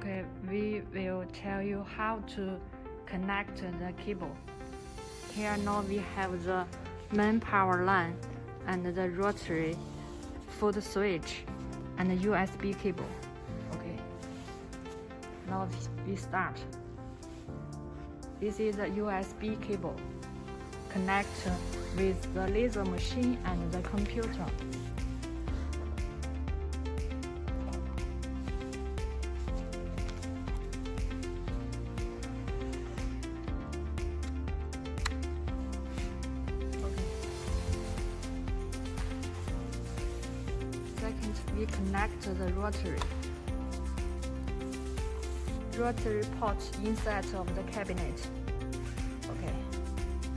Okay, we will tell you how to connect the cable. Here now we have the main power line and the rotary foot switch and the USB cable. Okay, now we start. This is the USB cable. Connect with the laser machine and the computer. Second, we connect the rotary port inside of the cabinet. Okay,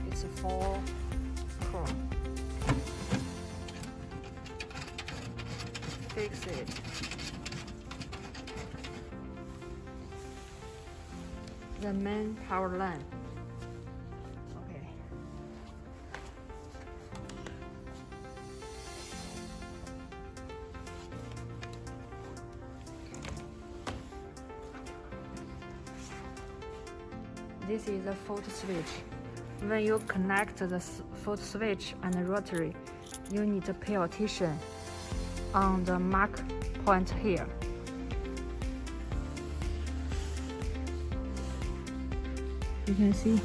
it's 4 core. Fix it. The main power line. Okay. This is the foot switch. When you connect the foot switch and the rotary, you need to pay attention on the mark point here. You can see.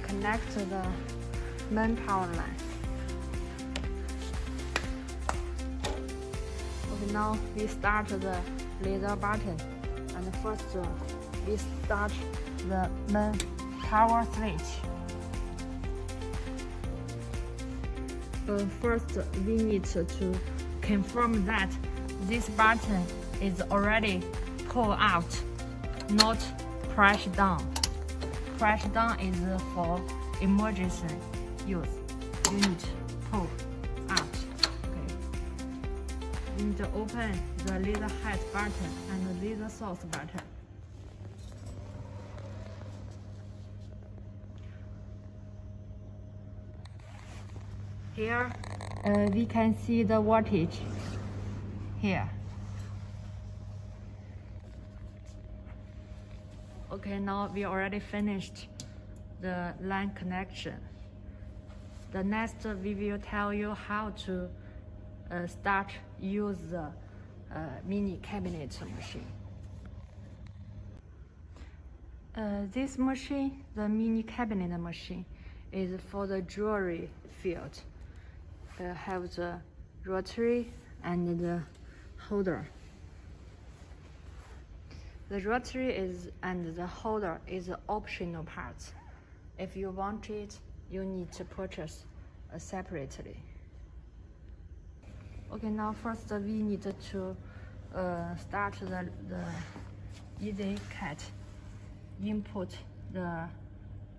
Connect the main power line. Okay, now we start the laser button, and first we start the main power switch. First we need to confirm that this button is already pulled out, not press down. Press down is for emergency use. You need to pull out. Okay. You need to open the laser height button and the laser source button. Here we can see the voltage here. Okay, now we already finished the line connection. The next we will tell you how to start use the mini cabinet machine. This machine, the mini cabinet machine, is for the jewelry field. Have the rotary and the holder. The rotary and the holder is optional parts. If you want it, you need to purchase separately. Okay, now first we need to start the Wechat. Input the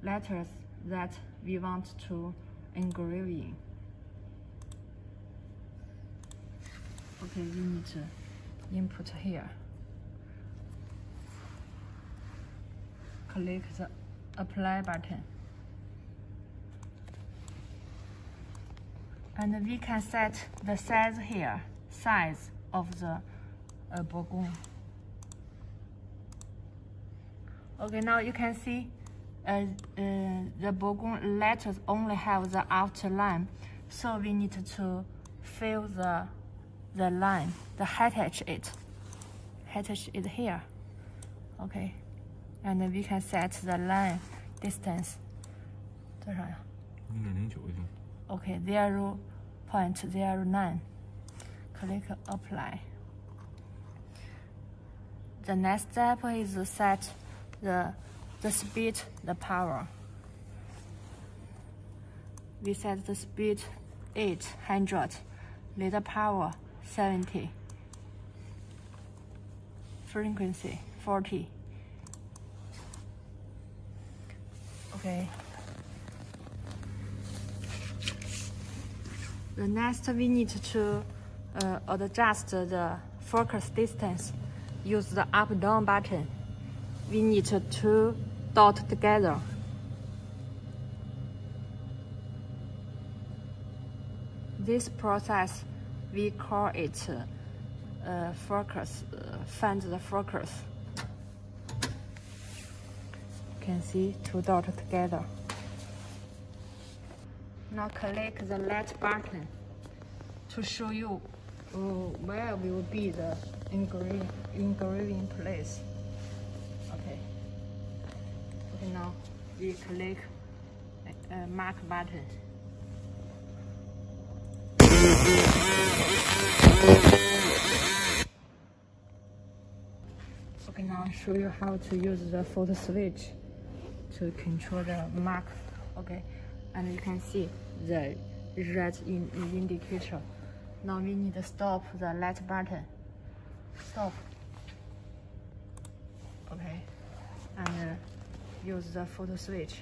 letters that we want to engraving. Okay, you need to input here. Click the apply button. And we can set the size here, size of the bogong. Okay, now you can see the bogong letters only have the outer line, so we need to fill the line, attach it here. Okay. And we can set the line distance. 多少呀？0.09就行。Okay, 0.09. Click apply. The next step is to set the speed, the power. We set the speed 800, laser power 70, frequency 40. Okay. The next we need to adjust the focus distance. use the up-down button. We need two dots together. This process, we call it focus, find the focus. You can see two dots together. Now click the light button to show you where will be the engraving place. Okay, now we click mark button. Okay, now I'll show you how to use the photo switch to control the mark. Okay, and you can see the red indicator. Now we need to stop the light button. Stop. Okay, and use the photo switch.